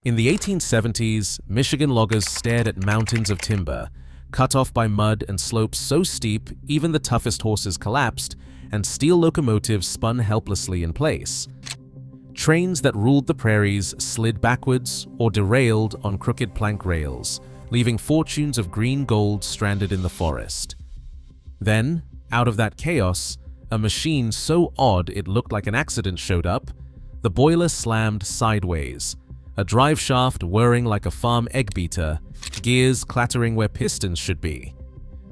In the 1870s, Michigan loggers stared at mountains of timber, cut off by mud and slopes so steep even the toughest horses collapsed, and steel locomotives spun helplessly in place. Trains that ruled the prairies slid backwards or derailed on crooked plank rails, leaving fortunes of green gold stranded in the forest. Then, out of that chaos, a machine so odd it looked like an accident showed up. The boiler slammed sideways, a drive shaft whirring like a farm Eggbeater, gears clattering where pistons should be.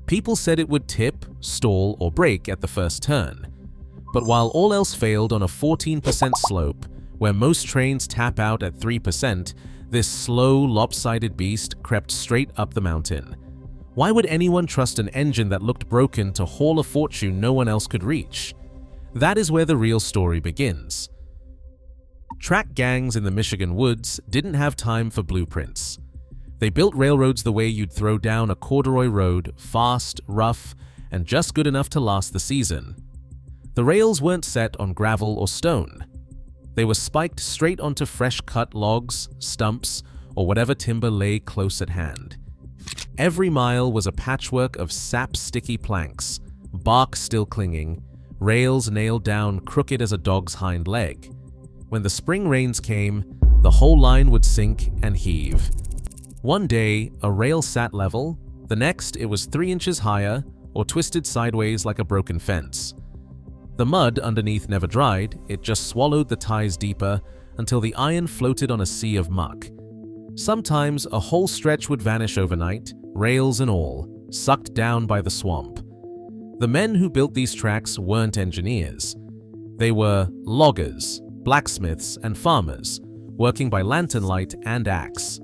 People said it would tip, stall, or break at the first turn. But while all else failed on a 14% slope, where most trains tap out at 3%, this slow, lopsided beast crept straight up the mountain. Why would anyone trust an engine that looked broken to haul a fortune no one else could reach? That is where the real story begins. Track gangs in the Michigan woods didn't have time for blueprints. They built railroads the way you'd throw down a corduroy road, fast, rough, and just good enough to last the season. The rails weren't set on gravel or stone. They were spiked straight onto fresh-cut logs, stumps, or whatever timber lay close at hand. Every mile was a patchwork of sap-sticky planks, bark still clinging, rails nailed down crooked as a dog's hind leg. When the spring rains came, the whole line would sink and heave. One day, a rail sat level, the next it was 3 inches higher or twisted sideways like a broken fence. The mud underneath never dried, it just swallowed the ties deeper until the iron floated on a sea of muck. Sometimes a whole stretch would vanish overnight, rails and all, sucked down by the swamp. The men who built these tracks weren't engineers. They were loggers, blacksmiths, and farmers, working by lantern light and axe.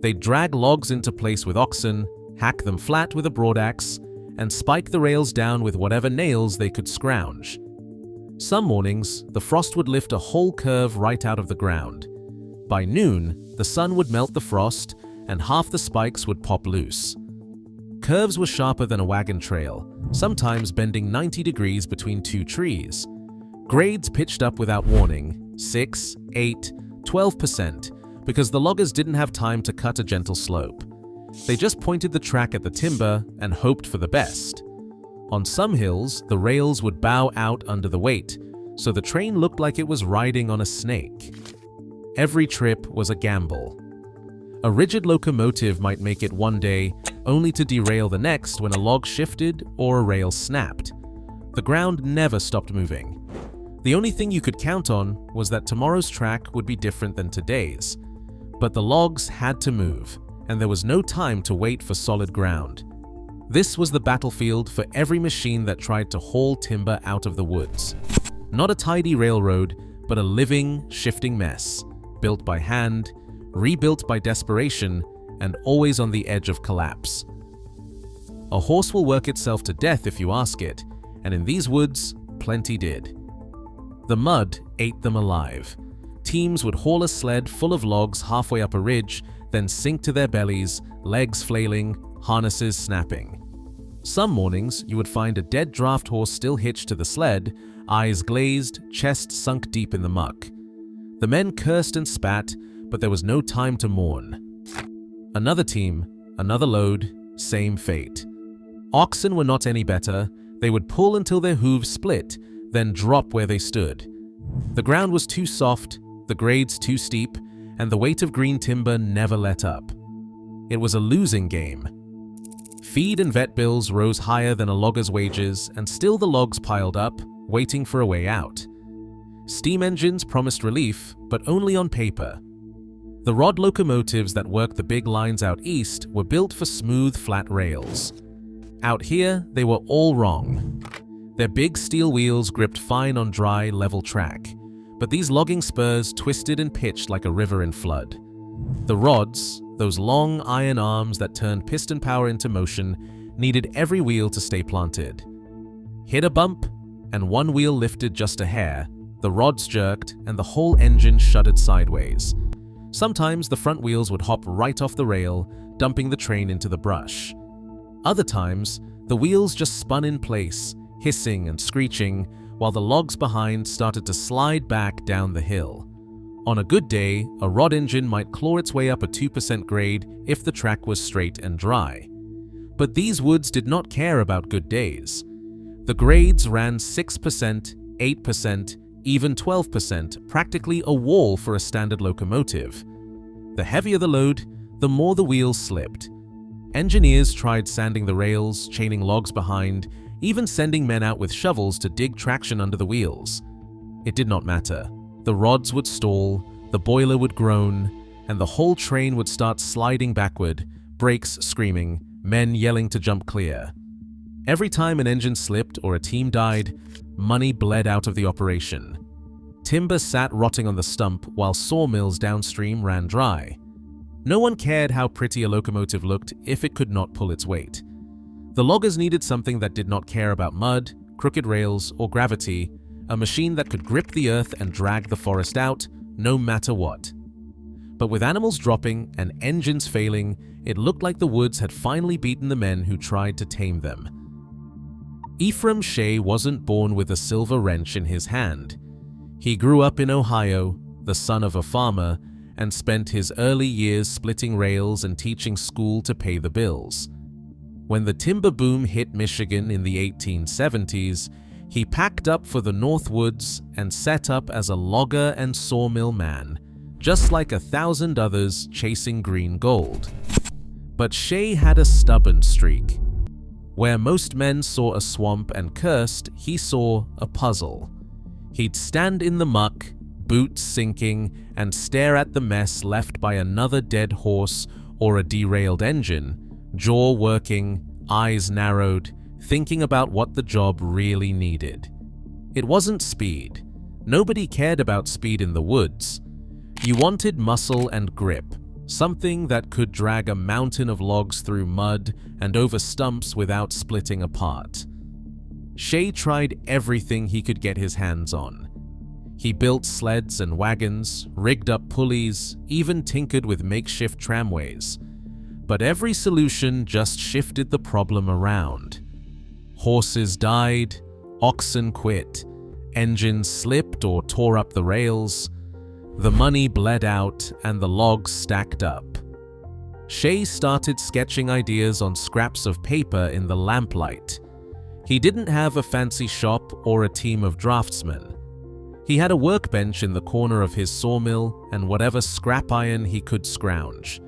They'd drag logs into place with oxen, hack them flat with a broadaxe, and spike the rails down with whatever nails they could scrounge. Some mornings, the frost would lift a whole curve right out of the ground. By noon, the sun would melt the frost, and half the spikes would pop loose. Curves were sharper than a wagon trail, sometimes bending 90 degrees between 2 trees. Grades pitched up without warning, 6, 8, 12%, because the loggers didn't have time to cut a gentle slope. They just pointed the track at the timber and hoped for the best. On some hills, the rails would bow out under the weight, so the train looked like it was riding on a snake. Every trip was a gamble. A rigid locomotive might make it one day, only to derail the next when a log shifted or a rail snapped. The ground never stopped moving. The only thing you could count on was that tomorrow's track would be different than today's. But the logs had to move, and there was no time to wait for solid ground. This was the battlefield for every machine that tried to haul timber out of the woods. Not a tidy railroad, but a living, shifting mess, built by hand, rebuilt by desperation, and always on the edge of collapse. A horse will work itself to death if you ask it, and in these woods, plenty did. The mud ate them alive. Teams would haul a sled full of logs halfway up a ridge, then sink to their bellies, legs flailing, harnesses snapping. Some mornings, you would find a dead draft horse still hitched to the sled, eyes glazed, chest sunk deep in the muck. The men cursed and spat, but there was no time to mourn. Another team, another load, same fate. Oxen were not any better. They would pull until their hooves split, then drop where they stood. The ground was too soft, the grades too steep, and the weight of green timber never let up. It was a losing game. Feed and vet bills rose higher than a logger's wages, and still the logs piled up, waiting for a way out. Steam engines promised relief, but only on paper. The rod locomotives that worked the big lines out east were built for smooth, flat rails. Out here, they were all wrong. Their big steel wheels gripped fine on dry, level track, but these logging spurs twisted and pitched like a river in flood. The rods, those long iron arms that turned piston power into motion, needed every wheel to stay planted. Hit a bump, and one wheel lifted just a hair, the rods jerked, and the whole engine shuddered sideways. Sometimes the front wheels would hop right off the rail, dumping the train into the brush. Other times, the wheels just spun in place, hissing and screeching, while the logs behind started to slide back down the hill. On a good day, a rod engine might claw its way up a 2% grade if the track was straight and dry. But these woods did not care about good days. The grades ran 6%, 8%, even 12%, practically a wall for a standard locomotive. The heavier the load, the more the wheels slipped. Engineers tried sanding the rails, chaining logs behind, even sending men out with shovels to dig traction under the wheels. It did not matter. The rods would stall, the boiler would groan, and the whole train would start sliding backward, brakes screaming, men yelling to jump clear. Every time an engine slipped or a team died, money bled out of the operation. Timber sat rotting on the stump while sawmills downstream ran dry. No one cared how pretty a locomotive looked if it could not pull its weight. The loggers needed something that did not care about mud, crooked rails, or gravity, a machine that could grip the earth and drag the forest out, no matter what. But with animals dropping and engines failing, it looked like the woods had finally beaten the men who tried to tame them. Ephraim Shay wasn't born with a silver wrench in his hand. He grew up in Ohio, the son of a farmer, and spent his early years splitting rails and teaching school to pay the bills. When the timber boom hit Michigan in the 1870s, he packed up for the North Woods and set up as a logger and sawmill man, just like 1,000 others chasing green gold. But Shay had a stubborn streak. Where most men saw a swamp and cursed, he saw a puzzle. He'd stand in the muck, boots sinking, and stare at the mess left by another dead horse or a derailed engine, jaw working, eyes narrowed, thinking about what the job really needed. It wasn't speed. Nobody cared about speed in the woods. You wanted muscle and grip, something that could drag a mountain of logs through mud and over stumps without splitting apart. Shay tried everything he could get his hands on. He built sleds and wagons, rigged up pulleys, even tinkered with makeshift tramways. But every solution just shifted the problem around. Horses died, oxen quit, engines slipped or tore up the rails. The money bled out and the logs stacked up. Shay started sketching ideas on scraps of paper in the lamplight. He didn't have a fancy shop or a team of draftsmen. He had a workbench in the corner of his sawmill and whatever scrap iron he could scrounge.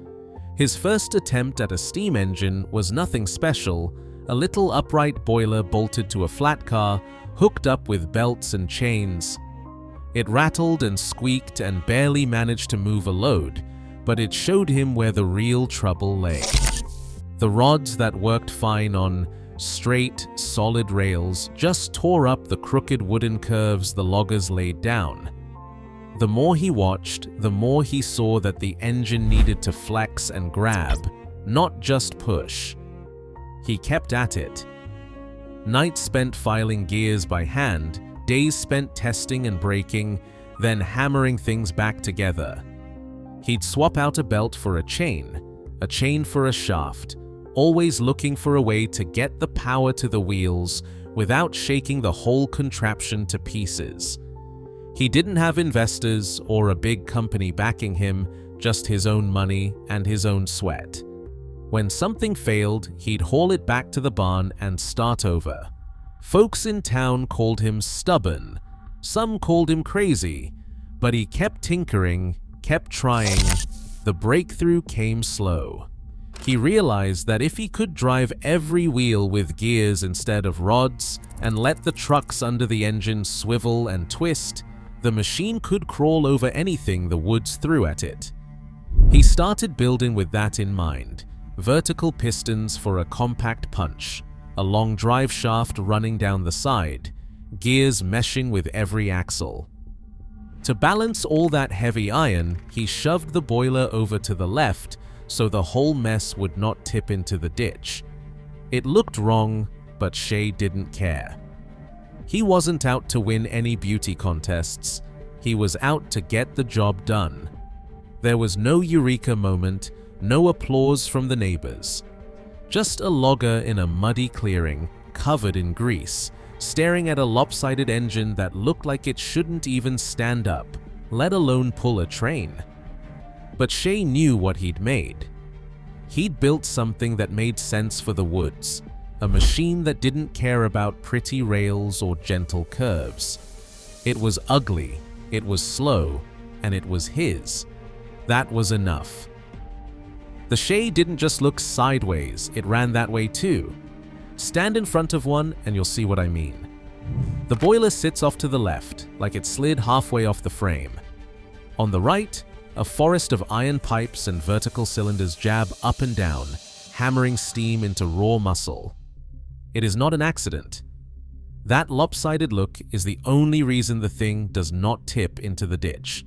His first attempt at a steam engine was nothing special, a little upright boiler bolted to a flat car, hooked up with belts and chains. It rattled and squeaked and barely managed to move a load, but it showed him where the real trouble lay. The rods that worked fine on straight, solid rails just tore up the crooked wooden curves the loggers laid down. The more he watched, the more he saw that the engine needed to flex and grab, not just push. He kept at it. Nights spent filing gears by hand, days spent testing and braking, then hammering things back together. He'd swap out a belt for a chain for a shaft, always looking for a way to get the power to the wheels without shaking the whole contraption to pieces. He didn't have investors or a big company backing him, just his own money and his own sweat. When something failed, he'd haul it back to the barn and start over. Folks in town called him stubborn. Some called him crazy, but he kept tinkering, kept trying. The breakthrough came slow. He realized that if he could drive every wheel with gears instead of rods and let the trucks under the engine swivel and twist, the machine could crawl over anything the woods threw at it. He started building with that in mind: vertical pistons for a compact punch, a long drive shaft running down the side, gears meshing with every axle. To balance all that heavy iron, he shoved the boiler over to the left so the whole mess would not tip into the ditch. It looked wrong, but Shay didn't care. He wasn't out to win any beauty contests. He was out to get the job done. There was no eureka moment, no applause from the neighbors. Just a logger in a muddy clearing, covered in grease, staring at a lopsided engine that looked like it shouldn't even stand up, let alone pull a train. But Shay knew what he'd made. He'd built something that made sense for the woods, a machine that didn't care about pretty rails or gentle curves. It was ugly, it was slow, and it was his. That was enough. The Shay didn't just look sideways, it ran that way too. Stand in front of one and you'll see what I mean. The boiler sits off to the left, like it slid halfway off the frame. On the right, a forest of iron pipes and vertical cylinders jab up and down, hammering steam into raw muscle. It is not an accident. That lopsided look is the only reason the thing does not tip into the ditch.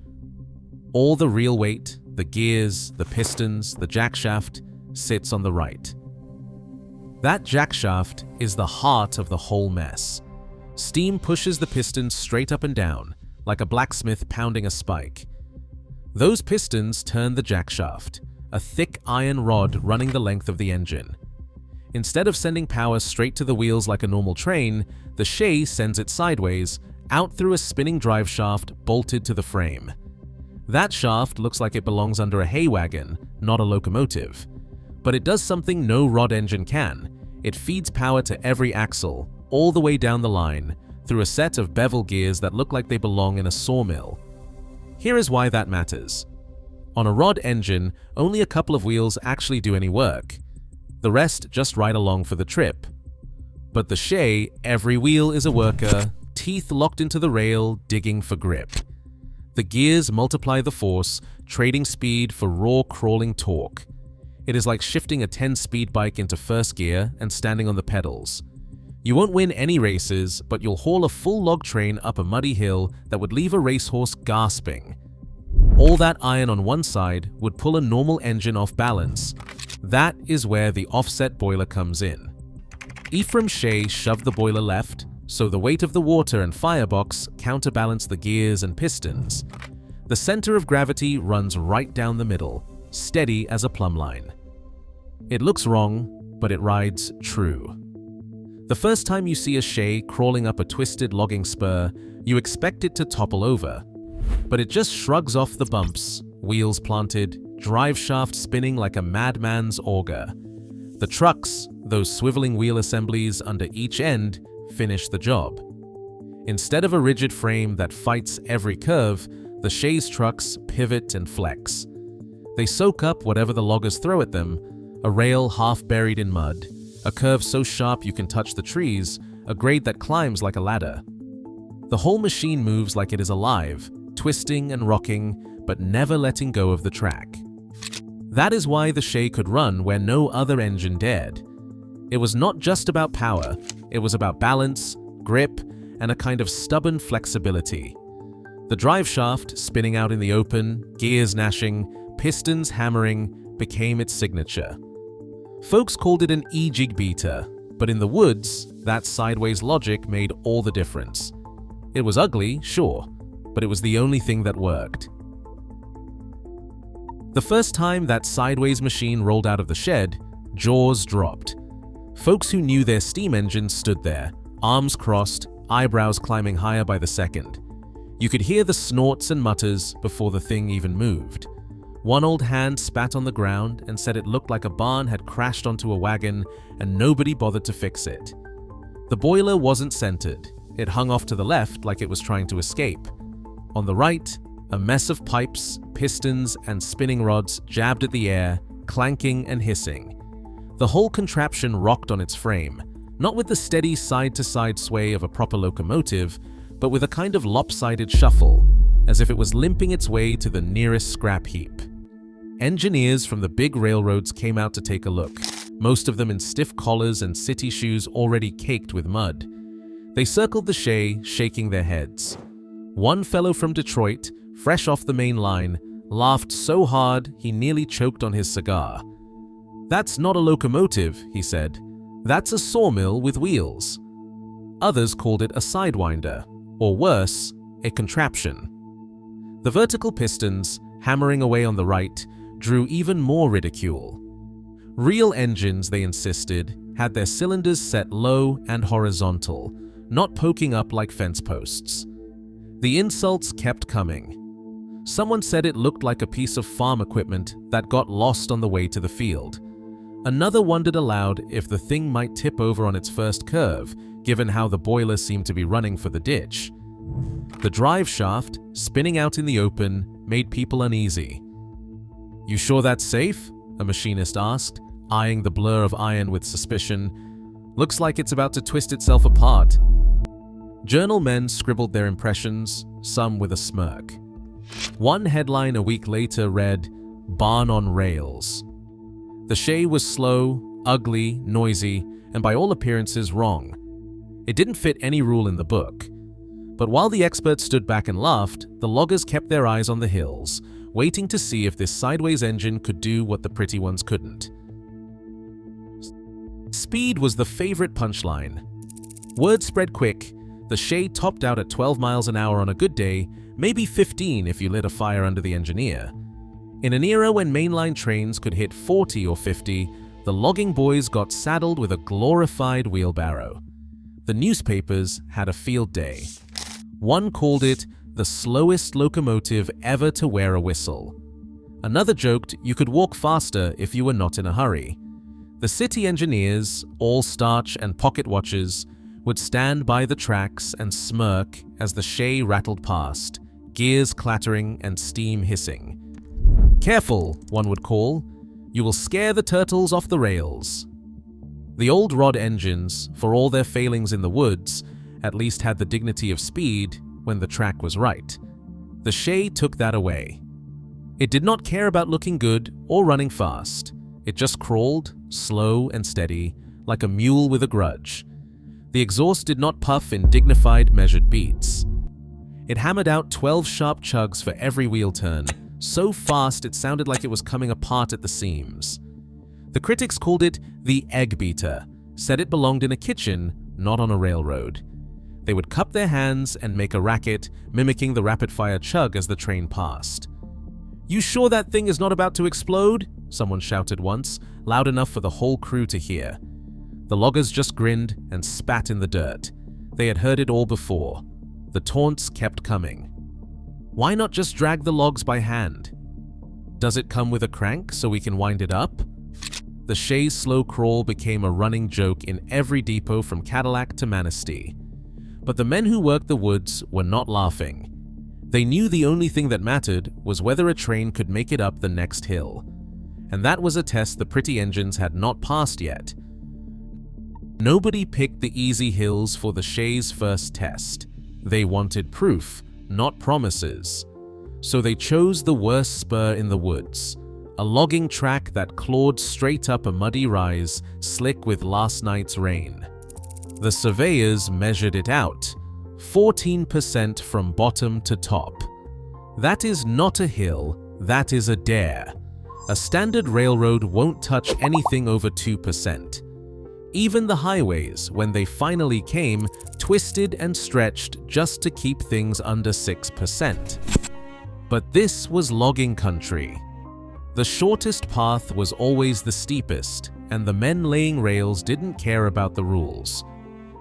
All the real weight, the gears, the pistons, the jackshaft, sits on the right. That jackshaft is the heart of the whole mess. Steam pushes the pistons straight up and down, like a blacksmith pounding a spike. Those pistons turn the jackshaft, a thick iron rod running the length of the engine. Instead of sending power straight to the wheels like a normal train, the Shay sends it sideways, out through a spinning drive shaft bolted to the frame. That shaft looks like it belongs under a hay wagon, not a locomotive. But it does something no rod engine can. It feeds power to every axle, all the way down the line, through a set of bevel gears that look like they belong in a sawmill. Here is why that matters. On a rod engine, only a couple of wheels actually do any work. The rest just ride along for the trip. But the Shay, every wheel is a worker, teeth locked into the rail, digging for grip. The gears multiply the force, trading speed for raw crawling torque. It is like shifting a 10-speed bike into first gear and standing on the pedals. You won't win any races, but you'll haul a full log train up a muddy hill that would leave a racehorse gasping. All that iron on one side would pull a normal engine off balance. That is where the offset boiler comes in. Ephraim Shay shoved the boiler left, so the weight of the water and firebox counterbalance the gears and pistons. The center of gravity runs right down the middle, steady as a plumb line. It looks wrong, but it rides true. The first time you see a Shay crawling up a twisted logging spur, you expect it to topple over. But it just shrugs off the bumps, wheels planted, drive shaft spinning like a madman's auger. The trucks, those swiveling wheel assemblies under each end, finish the job. Instead of a rigid frame that fights every curve, the Shay's trucks pivot and flex. They soak up whatever the loggers throw at them, a rail half buried in mud, a curve so sharp you can touch the trees, a grade that climbs like a ladder. The whole machine moves like it is alive, twisting and rocking, but never letting go of the track. That is why the Shay could run where no other engine dared. It was not just about power, it was about balance, grip, and a kind of stubborn flexibility. The drive shaft, spinning out in the open, gears gnashing, pistons hammering, became its signature. Folks called it an Eggbeater, but in the woods, that sideways logic made all the difference. It was ugly, sure, but it was the only thing that worked. The first time that sideways machine rolled out of the shed, jaws dropped. Folks who knew their steam engines stood there, arms crossed, eyebrows climbing higher by the second. You could hear the snorts and mutters before the thing even moved. One old hand spat on the ground and said it looked like a barn had crashed onto a wagon and nobody bothered to fix it. The boiler wasn't centered. It hung off to the left like it was trying to escape. On the right, a mess of pipes, pistons, and spinning rods jabbed at the air, clanking and hissing. The whole contraption rocked on its frame, not with the steady side-to-side sway of a proper locomotive, but with a kind of lopsided shuffle, as if it was limping its way to the nearest scrap heap. Engineers from the big railroads came out to take a look, most of them in stiff collars and city shoes already caked with mud. They circled the Shay, shaking their heads. One fellow from Detroit, fresh off the main line, laughed so hard he nearly choked on his cigar. "That's not a locomotive," he said. "That's a sawmill with wheels." Others called it a sidewinder, or worse, a contraption. The vertical pistons, hammering away on the right, drew even more ridicule. Real engines, they insisted, had their cylinders set low and horizontal, not poking up like fence posts. The insults kept coming. Someone said it looked like a piece of farm equipment that got lost on the way to the field. Another wondered aloud if the thing might tip over on its first curve, given how the boiler seemed to be running for the ditch. The drive shaft, spinning out in the open, made people uneasy. "You sure that's safe?" a machinist asked, eyeing the blur of iron with suspicion. "Looks like it's about to twist itself apart." Journal men scribbled their impressions, some with a smirk. One headline a week later read, "Barn on Rails." The Shay was slow, ugly, noisy, and by all appearances wrong. It didn't fit any rule in the book. But while the experts stood back and laughed, the loggers kept their eyes on the hills, waiting to see if this sideways engine could do what the pretty ones couldn't. Speed was the favorite punchline. Word spread quick. The Shay topped out at 12 miles an hour on a good day, maybe 15 if you lit a fire under the engineer. In an era when mainline trains could hit 40 or 50, the logging boys got saddled with a glorified wheelbarrow. The newspapers had a field day. One called it the slowest locomotive ever to wear a whistle. Another joked you could walk faster if you were not in a hurry. The city engineers, all starch and pocket watches, would stand by the tracks and smirk as the Shay rattled past, gears clattering and steam hissing. "Careful," one would call, "you will scare the turtles off the rails." The old rod engines, for all their failings in the woods, at least had the dignity of speed when the track was right. The Shay took that away. It did not care about looking good or running fast. It just crawled, slow and steady, like a mule with a grudge. The exhaust did not puff in dignified, measured beats. It hammered out 12 sharp chugs for every wheel turn, so fast it sounded like it was coming apart at the seams. The critics called it the Eggbeater, said it belonged in a kitchen, not on a railroad. They would cup their hands and make a racket, mimicking the rapid-fire chug as the train passed. "You sure that thing is not about to explode?" someone shouted once, loud enough for the whole crew to hear. The loggers just grinned and spat in the dirt. They had heard it all before. The taunts kept coming. "Why not just drag the logs by hand?" "Does it come with a crank so we can wind it up?" The Shay's slow crawl became a running joke in every depot from Cadillac to Manistee. But the men who worked the woods were not laughing. They knew the only thing that mattered was whether a train could make it up the next hill. And that was a test the pretty engines had not passed yet. Nobody picked the easy hills for the Shay's first test. They wanted proof, not promises. So they chose the worst spur in the woods, a logging track that clawed straight up a muddy rise, slick with last night's rain. The surveyors measured it out, 14% from bottom to top. That is not a hill, that is a dare. A standard railroad won't touch anything over 2%. Even the highways, when they finally came, twisted and stretched just to keep things under 6%. But this was logging country. The shortest path was always the steepest, and the men laying rails didn't care about the rules.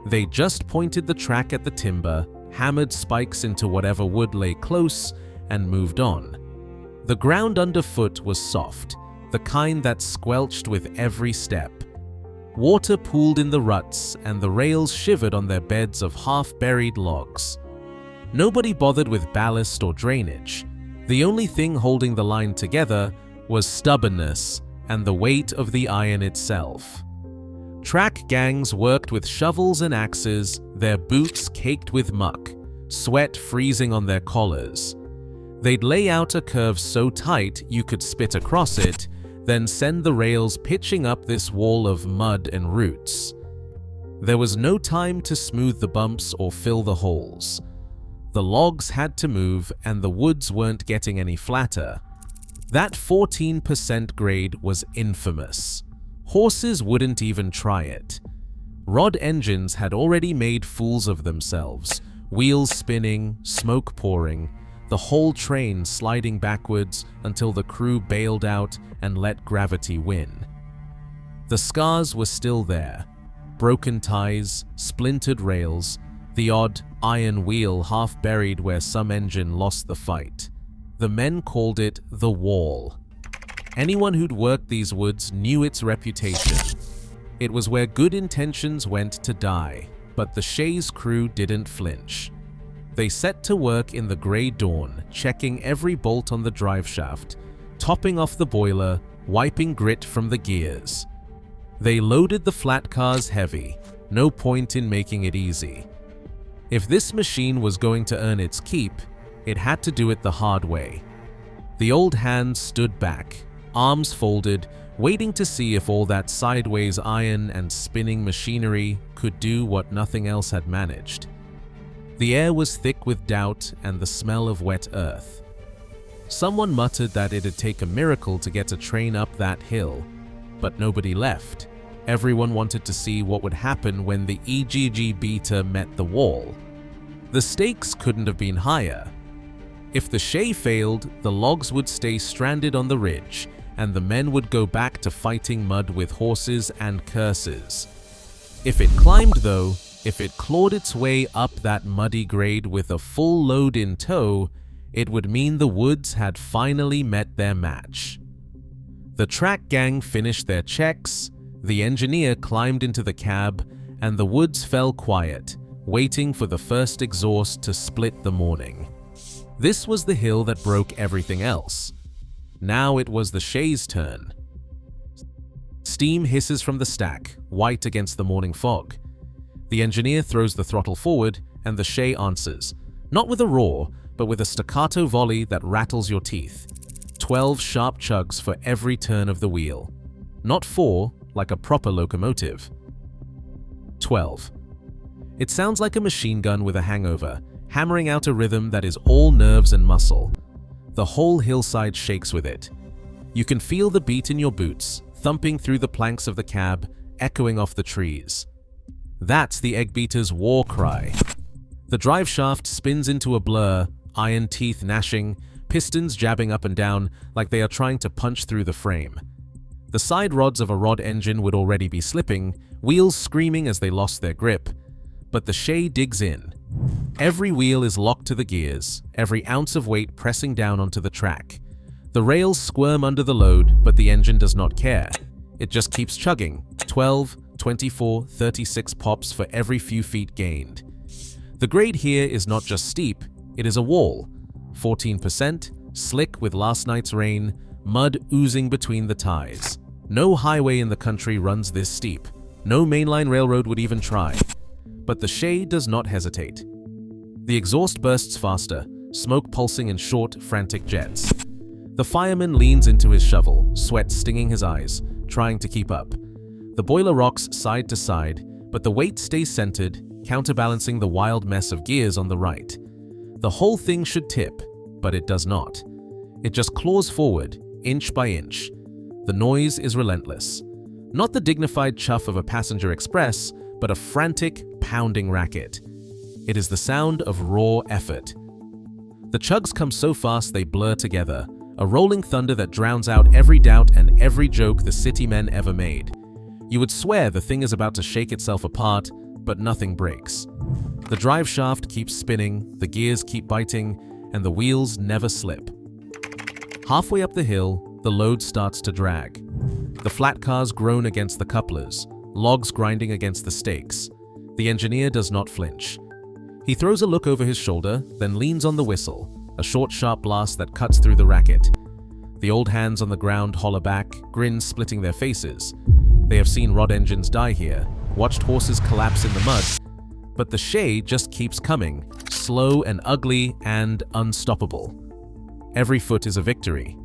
They just pointed the track at the timber, hammered spikes into whatever wood lay close, and moved on. The ground underfoot was soft, the kind that squelched with every step. Water pooled in the ruts, and the rails shivered on their beds of half-buried logs. Nobody bothered with ballast or drainage. The only thing holding the line together was stubbornness and the weight of the iron itself. Track gangs worked with shovels and axes, their boots caked with muck, sweat freezing on their collars. They'd lay out a curve so tight you could spit across it, then send the rails pitching up this wall of mud and roots. There was no time to smooth the bumps or fill the holes. The logs had to move, and the woods weren't getting any flatter. That 14% grade was infamous. Horses wouldn't even try it. Rod engines had already made fools of themselves, wheels spinning, smoke pouring, the whole train sliding backwards until the crew bailed out and let gravity win. The scars were still there. Broken ties, splintered rails, the odd iron wheel half buried where some engine lost the fight. The men called it the Wall. Anyone who'd worked these woods knew its reputation. It was where good intentions went to die, but the Shay's crew didn't flinch. They set to work in the grey dawn, checking every bolt on the drive shaft, topping off the boiler, wiping grit from the gears. They loaded the flat cars heavy, no point in making it easy. If this machine was going to earn its keep, it had to do it the hard way. The old hands stood back, arms folded, waiting to see if all that sideways iron and spinning machinery could do what nothing else had managed. The air was thick with doubt and the smell of wet earth. Someone muttered that it'd take a miracle to get a train up that hill, but nobody left. Everyone wanted to see what would happen when the Eggbeater met the Wall. The stakes couldn't have been higher. If the Shay failed, the logs would stay stranded on the ridge, and the men would go back to fighting mud with horses and curses. If it climbed though, if it clawed its way up that muddy grade with a full load in tow, it would mean the woods had finally met their match. The track gang finished their checks, the engineer climbed into the cab, and the woods fell quiet, waiting for the first exhaust to split the morning. This was the hill that broke everything else. Now it was the Shay's turn. Steam hisses from the stack, white against the morning fog. The engineer throws the throttle forward, and the Shay answers, not with a roar, but with a staccato volley that rattles your teeth. 12 sharp chugs for every turn of the wheel. Not 4, like a proper locomotive. 12. It sounds like a machine gun with a hangover, hammering out a rhythm that is all nerves and muscle. The whole hillside shakes with it. You can feel the beat in your boots, thumping through the planks of the cab, echoing off the trees. That's the Eggbeater's war cry. The drive shaft spins into a blur, iron teeth gnashing, pistons jabbing up and down like they are trying to punch through the frame. The side rods of a rod engine would already be slipping, wheels screaming as they lost their grip. But the Shay digs in. Every wheel is locked to the gears, every ounce of weight pressing down onto the track. The rails squirm under the load, but the engine does not care. It just keeps chugging, 12, 24, 36 pops for every few feet gained. The grade here is not just steep, it is a wall. 14%, slick with last night's rain, mud oozing between the ties. No highway in the country runs this steep. No mainline railroad would even try. But the Shay does not hesitate. The exhaust bursts faster, smoke pulsing in short, frantic jets. The fireman leans into his shovel, sweat stinging his eyes, trying to keep up. The boiler rocks side to side, but the weight stays centered, counterbalancing the wild mess of gears on the right. The whole thing should tip, but it does not. It just claws forward, inch by inch. The noise is relentless. Not the dignified chuff of a passenger express, but a frantic, pounding racket. It is the sound of raw effort. The chugs come so fast they blur together, a rolling thunder that drowns out every doubt and every joke the city men ever made. You would swear the thing is about to shake itself apart, but nothing breaks. The drive shaft keeps spinning, the gears keep biting, and the wheels never slip. Halfway up the hill, the load starts to drag. The flat cars groan against the couplers, logs grinding against the stakes. The engineer does not flinch. He throws a look over his shoulder, then leans on the whistle, a short sharp blast that cuts through the racket. The old hands on the ground holler back, grins splitting their faces. They have seen rod engines die here, watched horses collapse in the mud, but the Shay just keeps coming, slow and ugly and unstoppable. Every foot is a victory.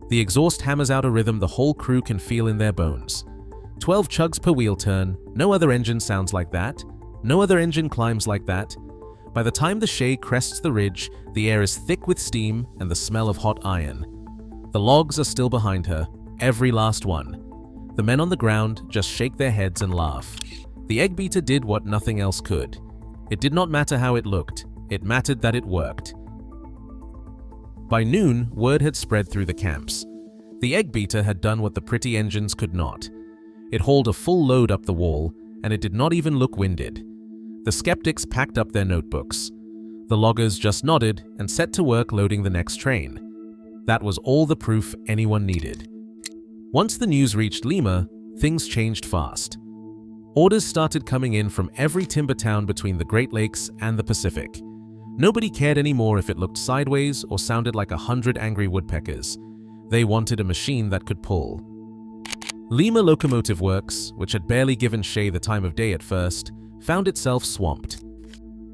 The exhaust hammers out a rhythm the whole crew can feel in their bones. 12 chugs per wheel turn, no other engine sounds like that, no other engine climbs like that. By the time the Shay crests the ridge, the air is thick with steam and the smell of hot iron. The logs are still behind her, every last one. The men on the ground just shake their heads and laugh. The Eggbeater did what nothing else could. It did not matter how it looked, it mattered that it worked. By noon, word had spread through the camps. The Eggbeater had done what the pretty engines could not. It hauled a full load up the wall, and it did not even look winded. The skeptics packed up their notebooks. The loggers just nodded and set to work loading the next train. That was all the proof anyone needed. Once the news reached Lima, things changed fast. Orders started coming in from every timber town between the Great Lakes and the Pacific. Nobody cared anymore if it looked sideways or sounded like 100 angry woodpeckers. They wanted a machine that could pull. Lima Locomotive Works, which had barely given Shay the time of day at first, found itself swamped.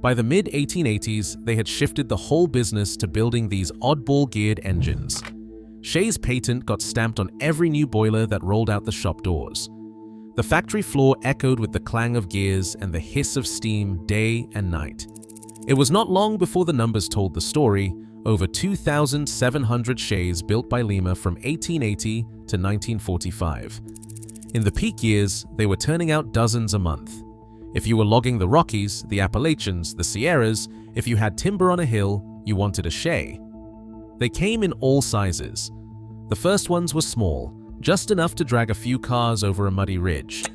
By the mid-1880s, they had shifted the whole business to building these oddball-geared engines. Shay's patent got stamped on every new boiler that rolled out the shop doors. The factory floor echoed with the clang of gears and the hiss of steam day and night. It was not long before the numbers told the story. Over 2,700 Shays built by Lima from 1880 to 1945. In the peak years, they were turning out dozens a month. If you were logging the Rockies, the Appalachians, the Sierras, if you had timber on a hill, you wanted a Shay. They came in all sizes. The first ones were small, just enough to drag a few cars over a muddy ridge.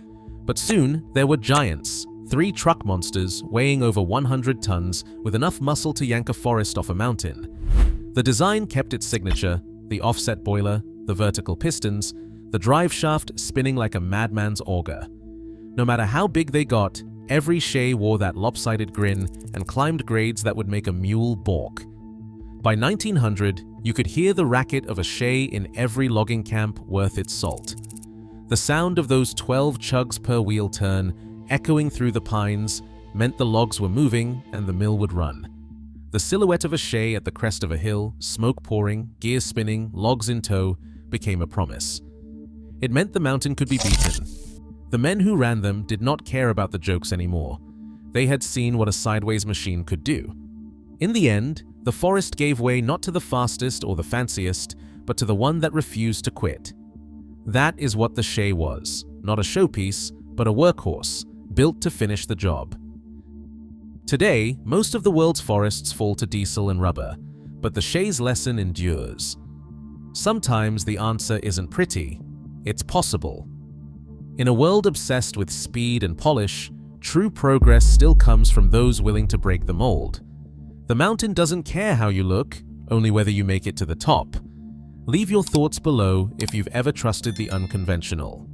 But soon, there were giants, 3 truck monsters weighing over 100 tons with enough muscle to yank a forest off a mountain. The design kept its signature, the offset boiler, the vertical pistons, the drive shaft spinning like a madman's auger. No matter how big they got, every Shay wore that lopsided grin and climbed grades that would make a mule balk. By 1900, you could hear the racket of a Shay in every logging camp worth its salt. The sound of those 12 chugs per wheel turn, echoing through the pines, meant the logs were moving and the mill would run. The silhouette of a Shay at the crest of a hill, smoke pouring, gears spinning, logs in tow, became a promise. It meant the mountain could be beaten. The men who ran them did not care about the jokes anymore. They had seen what a sideways machine could do. In the end, the forest gave way not to the fastest or the fanciest, but to the one that refused to quit. That is what the Shay was, not a showpiece, but a workhorse, built to finish the job. Today, most of the world's forests fall to diesel and rubber, but the Shay's lesson endures. Sometimes the answer isn't pretty, it's possible. In a world obsessed with speed and polish, true progress still comes from those willing to break the mold. The mountain doesn't care how you look, only whether you make it to the top. Leave your thoughts below if you've ever trusted the unconventional.